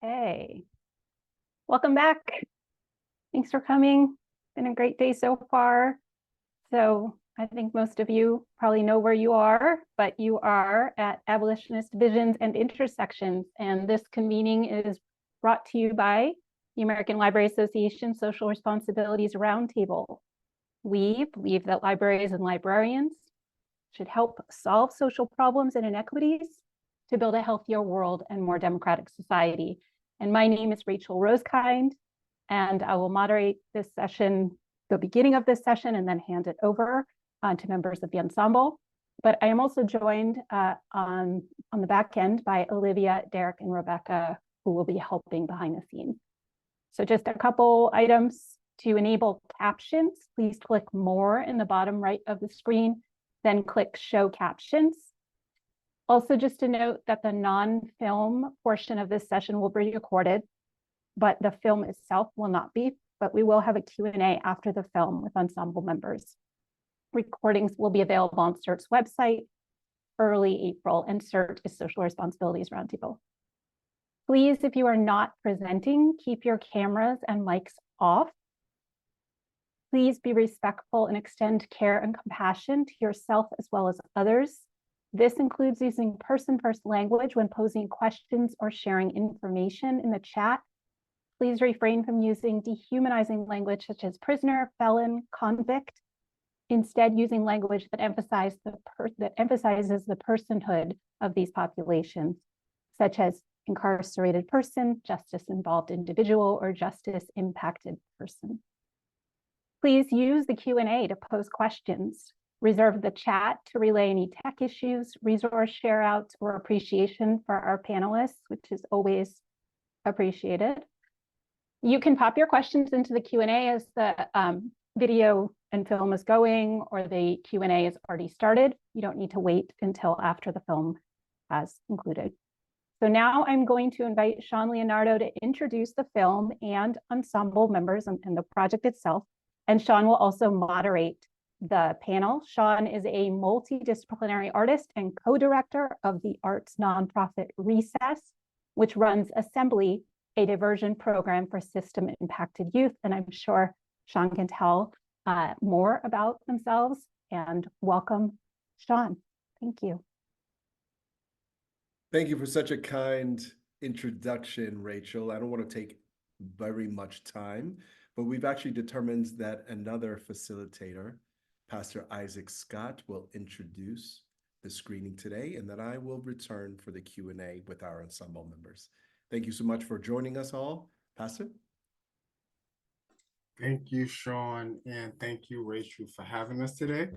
Okay. Welcome back. Thanks for coming. Been a great day so far. So I think most of you probably know where you are, but you are at Abolitionist Visions and Intersections. And this convening is brought to you by the American Library Association Social Responsibilities Roundtable. We believe that libraries and librarians should help solve social problems and inequities to build a healthier world and more democratic society. And my name is Rachel Rosekind, and I will moderate this session, the beginning of this session, and then hand it over to members of the ensemble. But I am also joined on the back end by Olivia, Derek, and Rebecca, who will be helping behind the scenes. So just a couple items to enable captions. Please click more in the bottom right of the screen, then click show captions. Also, just to note that the non-film portion of this session will be recorded, but the film itself will not be, but we will have a Q&A after the film with ensemble members. Recordings will be available on SRRT's website early April, and SRRT is Social Responsibilities Roundtable. Please, if you are not presenting, keep your cameras and mics off. Please be respectful and extend care and compassion to yourself as well as others. This includes using person-first language when posing questions or sharing information in the chat. Please refrain from using dehumanizing language such as prisoner, felon, convict. Instead, using language that emphasizes the personhood of these populations, such as incarcerated person, justice-involved individual, or justice-impacted person. Please use the Q&A to pose questions. Reserve the chat to relay any tech issues, resource share outs, or appreciation for our panelists, which is always appreciated. You can pop your questions into the Q&A as the video and film is going, or the Q&A is already started. You don't need to wait until after the film has concluded. So now I'm going to invite Shaun Leonardo to introduce the film and ensemble members and the project itself. And Shaun will also moderate the panel. Shaun is a multidisciplinary artist and co-director of the arts nonprofit Recess, which runs Assembly, a diversion program for system-impacted youth. And I'm sure Shaun can tell more about themselves. And welcome, Shaun. Thank you. Thank you for such a kind introduction, Rachel. I don't want to take very much time, but we've actually determined that another facilitator, Pastor Isaac Scott, will introduce the screening today, and then I will return for the Q&A with our ensemble members. Thank you so much for joining us all. Pastor? Thank you, Shaun, and thank you, Rachel, for having us today.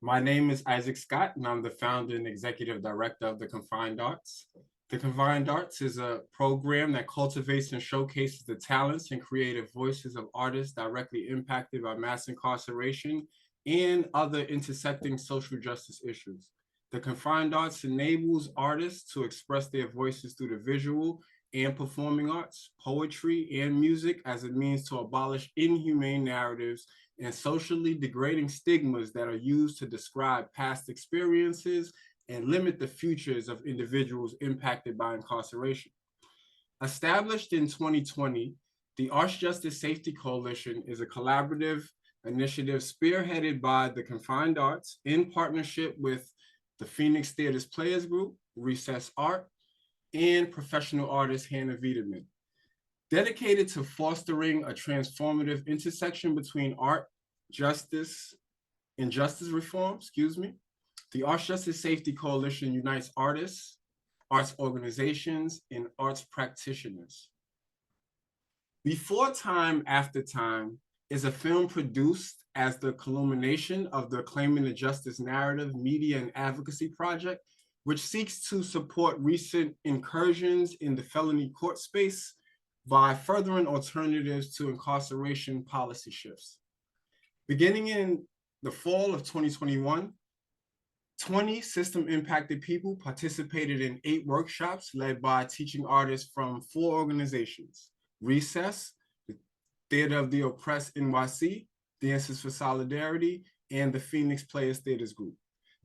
My name is Isaac Scott, and I'm the founder and executive director of the Confined Arts. The Confined Arts is a program that cultivates and showcases the talents and creative voices of artists directly impacted by mass incarceration and other intersecting social justice issues. The Confined Arts enables artists to express their voices through the visual and performing arts, poetry, and music as a means to abolish inhumane narratives and socially degrading stigmas that are used to describe past experiences and limit the futures of individuals impacted by incarceration. Established in 2020, the Arts Justice Safety Coalition is a collaborative initiative spearheaded by the Confined Arts in partnership with the Phoenix Theater's Players Group, Recess Art, and professional artist Hannah Wiedemann. Dedicated to fostering a transformative intersection between art, justice, and justice reform, the Arts Justice Safety Coalition unites artists, arts organizations, and arts practitioners. Before Time, After Time is a film produced as the culmination of the Claiming the Justice Narrative Media and Advocacy Project, which seeks to support recent incursions in the felony court space by furthering alternatives to incarceration policy shifts. Beginning in the fall of 2021, 20 system-impacted people participated in 8 workshops led by teaching artists from 4 organizations: Recess, the Theater of the Oppressed NYC, Dancers for Solidarity, and the Phoenix Players Theaters Group.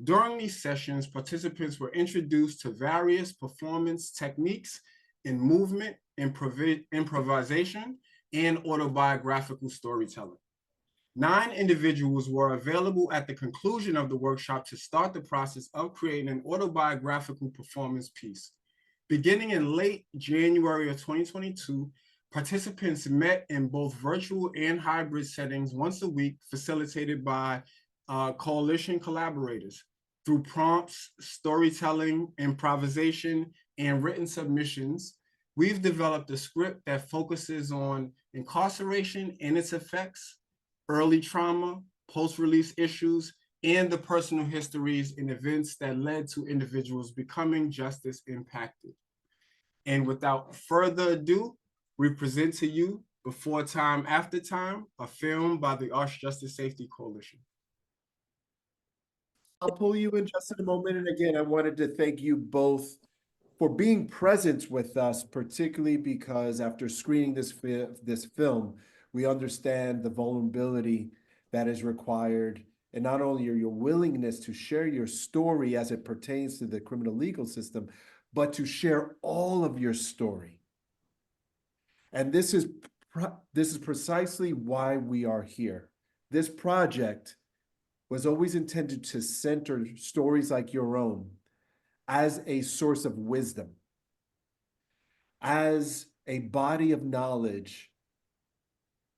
During these sessions, participants were introduced to various performance techniques in movement, improvisation, and autobiographical storytelling. 9 individuals were available at the conclusion of the workshop to start the process of creating an autobiographical performance piece. Beginning in late January of 2022, participants met in both virtual and hybrid settings once a week, facilitated by coalition collaborators. Through prompts, storytelling, improvisation, and written submissions, we've developed a script that focuses on incarceration and its effects, early trauma, post-release issues, and the personal histories and events that led to individuals becoming justice impacted. And without further ado, we present to you Before Time, After Time, a film by the Arts Justice Safety Coalition. I'll pull you in just in a moment. And again, I wanted to thank you both for being present with us, particularly because after screening this film, we understand the vulnerability that is required, and not only your willingness to share your story as it pertains to the criminal legal system, but to share all of your story. And this is precisely why we are here. This project was always intended to center stories like your own as a source of wisdom, as a body of knowledge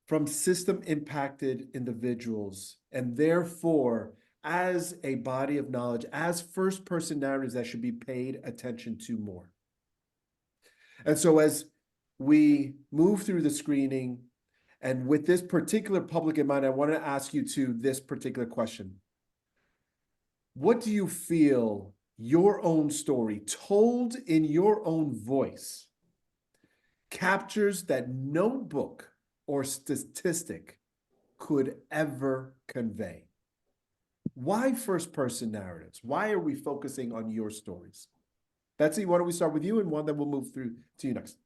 from system-impacted individuals, and therefore as a body of knowledge, as first-person narratives that should be paid attention to more. And so as we move through the screening, and with this particular public in mind, I want to ask you to this particular question. What do you feel your own story, told in your own voice, captures that no book or statistic could ever convey? Why first-person narratives? Why are we focusing on your stories? Betsy, why don't we start with you, and Wanda will move through to you next.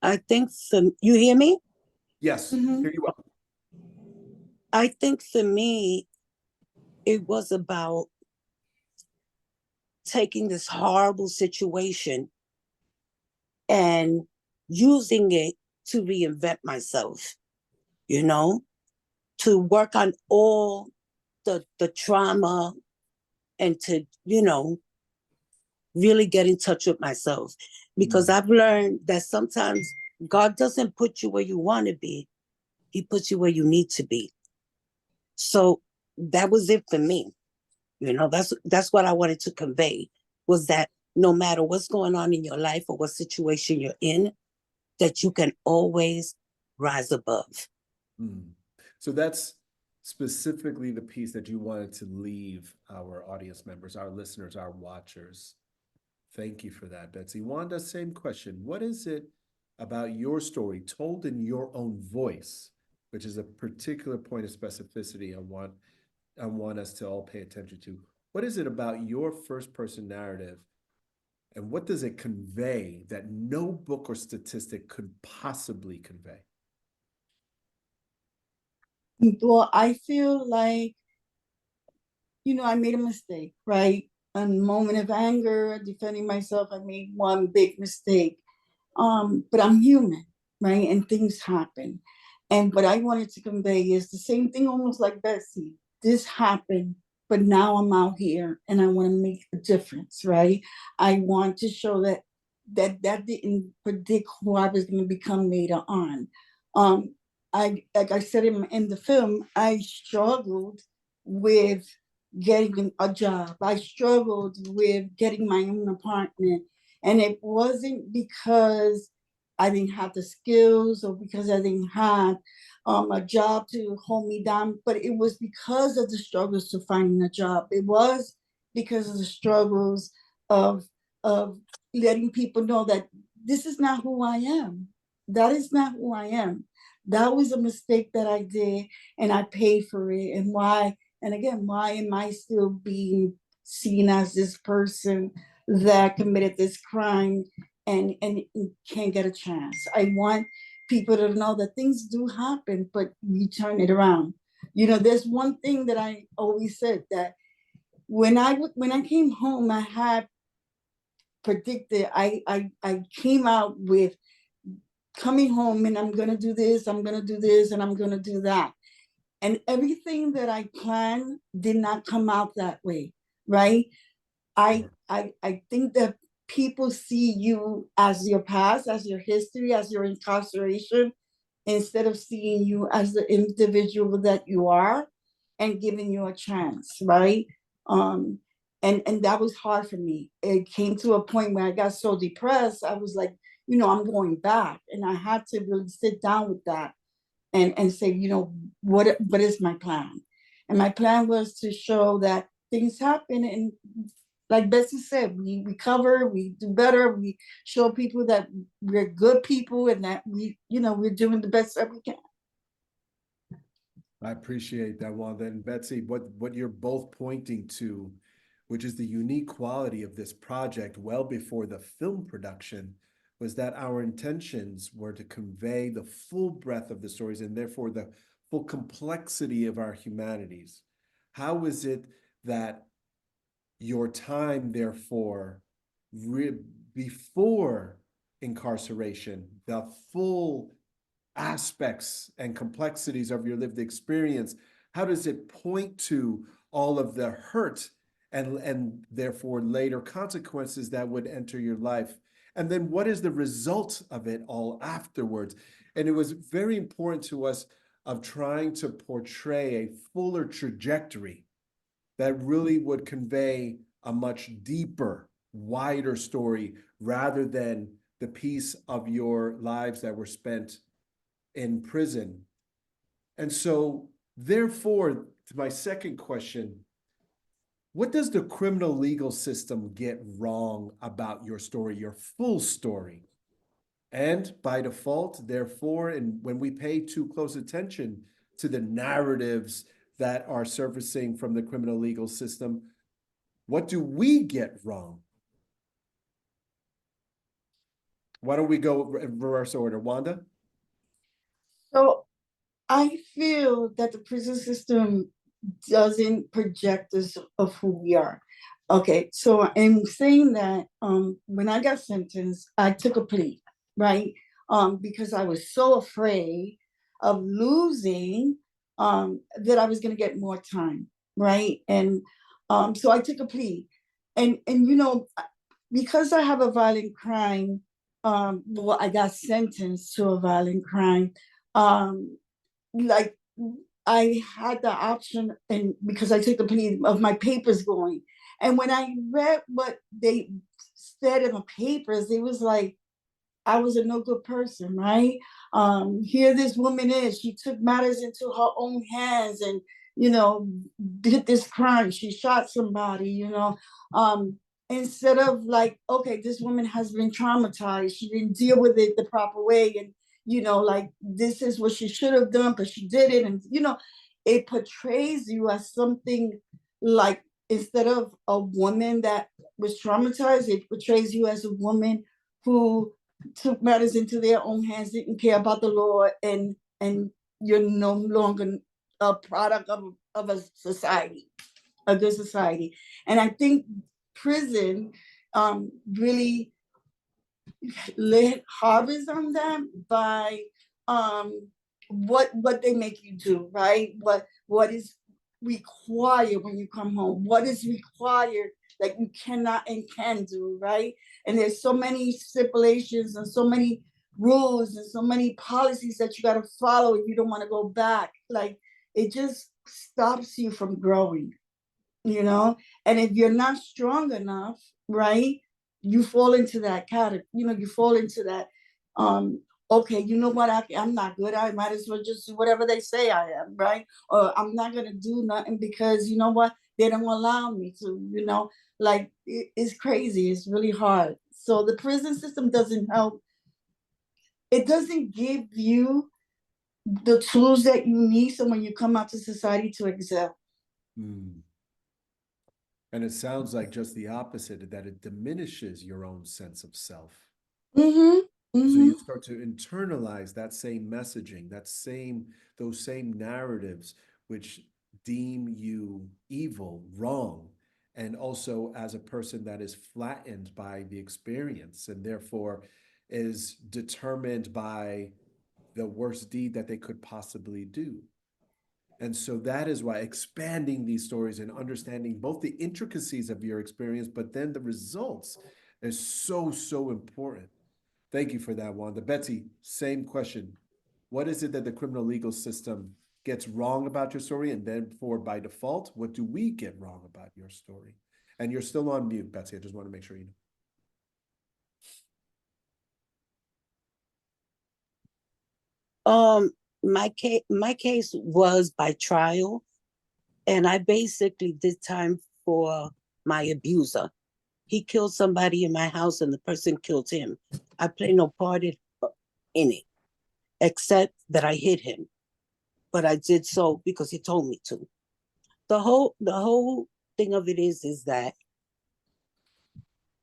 I think you hear me? Yes, hear you well. I think for me, it was about taking this horrible situation and using it to reinvent myself, you know, to work on all the trauma and to, you know, really get in touch with myself. Because I've learned that sometimes God doesn't put you where you want to be. He puts you where you need to be. So that was it for me. You know, that's what I wanted to convey, was that no matter what's going on in your life or what situation you're in, that you can always rise above. So that's specifically the piece that you wanted to leave our audience members, our listeners, our watchers. Thank you for that, Betsy. Wanda, same question. What is it about your story told in your own voice, which is a particular point of specificity I want us to all pay attention to? What is it about your first-person narrative, and what does it convey that no book or statistic could possibly convey? Well, I feel like, you know, I made a mistake, right? A moment of anger, defending myself, I made one big mistake. But I'm human, right? And things happen. And what I wanted to convey is the same thing, almost like Betsy. This happened, but now I'm out here and I want to make a difference, right? I want to show that didn't predict who I was going to become later on. Like I said in the film, I struggled with getting a job. I struggled with getting my own apartment. And it wasn't because I didn't have the skills or because I didn't have a job to hold me down, but it was because of the struggles to finding a job. It was because of the struggles of letting people know that this is not who I am. That is not who I am. That was a mistake that I did, and I paid for it. And why? And again, why am I still being seen as this person that committed this crime and can't get a chance? I want people to know that things do happen, but we turn it around. You know, there's one thing that I always said, that when I came home, I had predicted. I came out with coming home and I'm gonna do this, I'm gonna do this, and I'm gonna do that. And everything that I planned did not come out that way, right? I think that people see you as your past, as your history, as your incarceration, instead of seeing you as the individual that you are and giving you a chance, right? And that was hard for me. It came to a point where I got so depressed, I was like, I'm going back. And I had to really sit down with that and say, what is my plan? And my plan was to show that things happen, and like Betsy said, we recover, we do better, we show people that we're good people and that we're doing the best that we can. I appreciate that, Wanda. And Betsy, what you're both pointing to, which is the unique quality of this project well before the film production, was that our intentions were to convey the full breadth of the stories and therefore the full complexity of our humanities. How is it that your time, therefore, before incarceration, the full aspects and complexities of your lived experience, how does it point to all of the hurt and therefore later consequences that would enter your life? And then what is the result of it all afterwards? And it was very important to us of trying to portray a fuller trajectory that really would convey a much deeper, wider story rather than the piece of your lives that were spent in prison. And so, therefore, to my second question, what does the criminal legal system get wrong about your story, your full story? And by default, therefore, and when we pay too close attention to the narratives that are surfacing from the criminal legal system, what do we get wrong? Why don't we go in reverse order? Wanda? So I feel that the prison system doesn't project us of who we are. Okay, so in saying that, when I got sentenced, I took a plea, right? Because I was so afraid of losing, that I was going to get more time, right? And so I took a plea, and because I have a violent crime, well, I got sentenced to a violent crime. Like I had the option, and because I took the plea, of my papers going. And when I read what they said in the papers, it was like I was a no good person, right? Here this woman is, she took matters into her own hands and, did this crime. She shot somebody, instead of like, okay, this woman has been traumatized. She didn't deal with it the proper way. And, like this is what she should have done, but she did it. And, it portrays you as something like, instead of a woman that was traumatized, it portrays you as a woman who took matters into their own hands, didn't care about the law, and you're no longer a product of a society, a good society. And I think prison really lit harvest on them by what they make you do, right? What is required when you come home? What is required that you cannot and can do, right? And there's so many stipulations and so many rules and so many policies that you got to follow if you don't want to go back. Like it just stops you from growing, And if you're not strong enough, right, you fall into that category. You fall into that. Okay, you know what? I'm not good. I might as well just do whatever they say I am, right? Or I'm not gonna do nothing because you know what? They don't allow me to. Like it's crazy. It's really hard. So the prison system doesn't help. It doesn't give you the tools that you need so when you come out to society to excel. And it sounds like just the opposite, that it diminishes your own sense of self. Mm-hmm. Mm-hmm. So you start to internalize that same messaging, those same narratives, which deem you evil, wrong, and also as a person that is flattened by the experience and therefore is determined by the worst deed that they could possibly do. And so that is why expanding these stories and understanding both the intricacies of your experience, but then the results is so, so important. Thank you for that, Wanda. Betsy, same question. What is it that the criminal legal system gets wrong about your story? And then by default, what do we get wrong about your story? And you're still on mute, Betsy. I just want to make sure you know. My case was by trial, and I basically did time for my abuser. He killed somebody in my house and the person killed him. I played no part in it, except that I hit him. But I did so because he told me to. The whole thing of it is that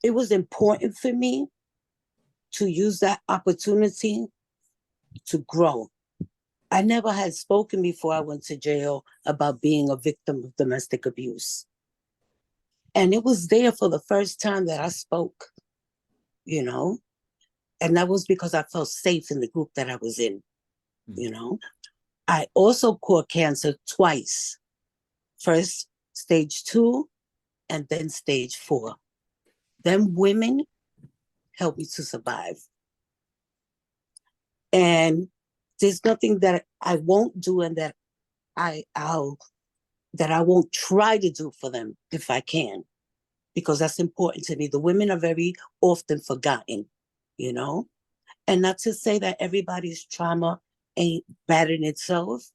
it was important for me to use that opportunity to grow. I never had spoken before I went to jail about being a victim of domestic abuse. And it was there for the first time that I spoke, you know, and that was because I felt safe in the group that I was in, you know. I also caught cancer twice, first stage 2 and then stage 4. Them women helped me to survive. And there's nothing that I won't do and that I won't try to do for them if I can, because that's important to me. The women are very often forgotten, you know, and not to say that everybody's trauma ain't bad in itself,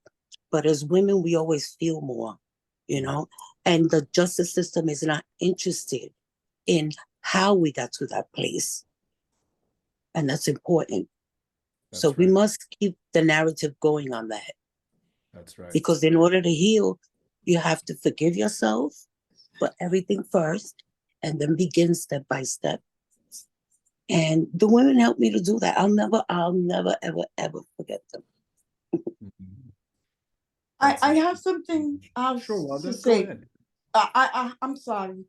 but as women, we always feel more, you know, and the justice system is not interested in how we got to that place. And that's important. So we must keep the narrative going on that. That's right. Because in order to heal, you have to forgive yourself, put everything first, and then begin step by step. And the women helped me to do that. I'll never, ever forget them. I have something Sure, Wanda, to go say. ahead. I'm sorry.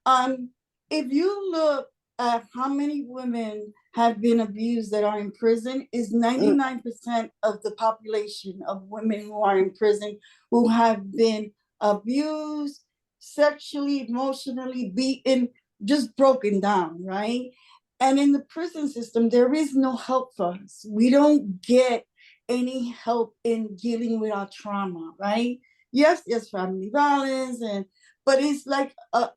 If you look at how many women have been abused that are in prison, is 99% of the population of women who are in prison who have been abused, sexually, emotionally beaten, just broken down, right? And in the prison system, there is no help for us. We don't get any help in dealing with our trauma, right? Yes, there's family violence, but it's like a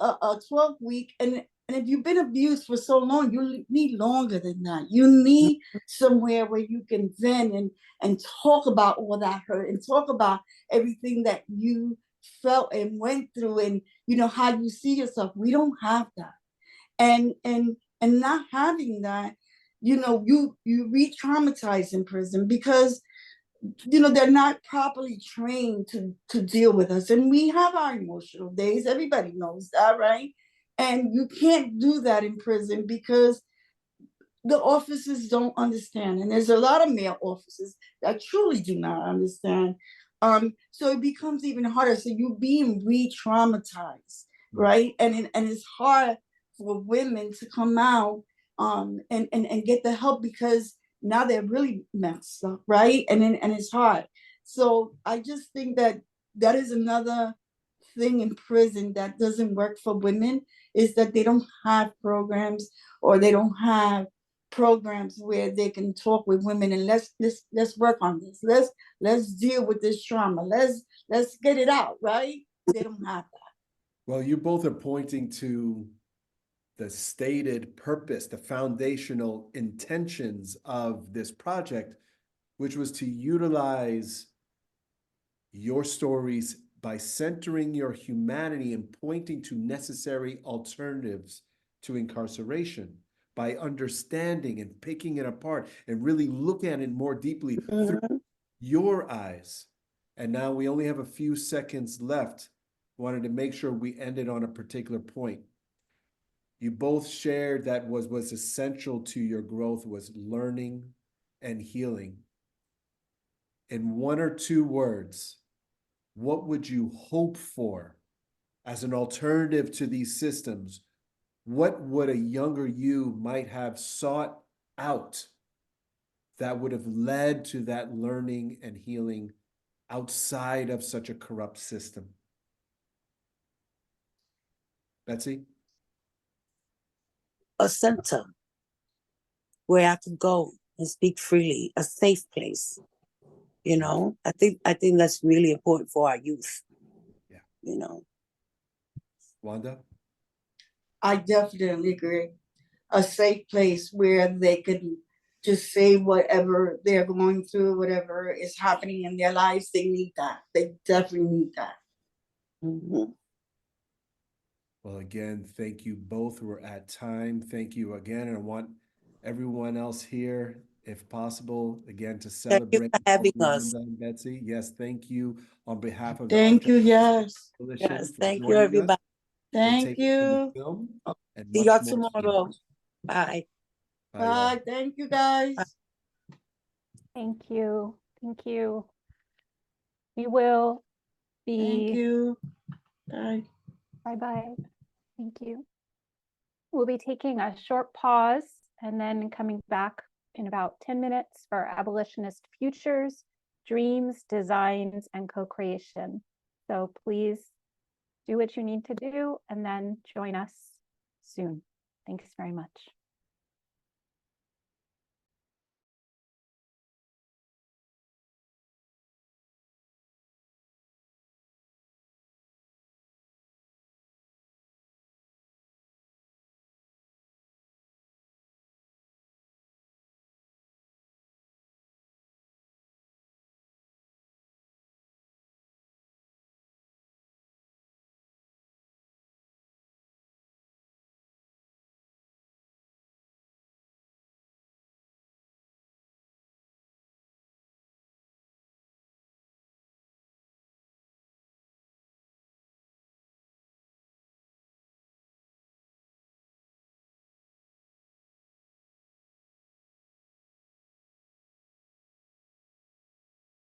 12-week, and if you've been abused for so long, you need longer than that. You need somewhere where you can vent and talk about all that hurt and talk about everything that you felt and went through, and you know how you see yourself. We don't have that, and not having that, you know, you re-traumatize in prison because you know they're not properly trained to deal with us, and we have our emotional days. Everybody knows that, right? And you can't do that in prison because the officers don't understand, and there's a lot of male officers that truly do not understand. So it becomes even harder. So you're being re-traumatized, right? And it's hard for women to come out and get the help because now they're really messed up, right? And it's hard. So I just think that is another thing in prison that doesn't work for women, is that they don't have programs, or they don't have programs where they can talk with women and let's work on this. Let's deal with this trauma. Let's get it out, right? They don't have that. Well, you both are pointing to the stated purpose, the foundational intentions of this project, which was to utilize your stories by centering your humanity and pointing to necessary alternatives to incarceration, by understanding and picking it apart and really look at it more deeply through your eyes. And now we only have a few seconds left. Wanted to make sure we ended on a particular point. You both shared that was essential to your growth was learning and healing. In 1 or 2 words, what would you hope for as an alternative to these systems, what would a younger you might have sought out that would have led to that learning and healing outside of such a corrupt system? Betsy? A center where I could go and speak freely, a safe place. You know, I think that's really important for our youth. Yeah. You know. Wanda? I definitely agree. A safe place where they can just say whatever they're going through, whatever is happening in their lives. They need that. They definitely need that. Mhm. Well, again, thank you both. We're at time. Thank you again. And I want everyone else here, if possible, again, to Thank you celebrate for having us. Wanda and Betsy. Yes, thank you on behalf of the Thank you. Yes. Coalition Yes, for thank you, joining us, everybody. for Thank taking in the you. film, and See much y'all more to come. tomorrow. Bye. Bye, y'all. Bye. Thank you, guys. Thank you. Thank you. We will Thank be, you. Bye. bye-bye. Thank you. We'll be taking a short pause and then coming back in about 10 minutes for Abolitionist Futures, Dreams, Designs, and Co-Creation. So please do what you need to do and then join us soon. Thanks very much.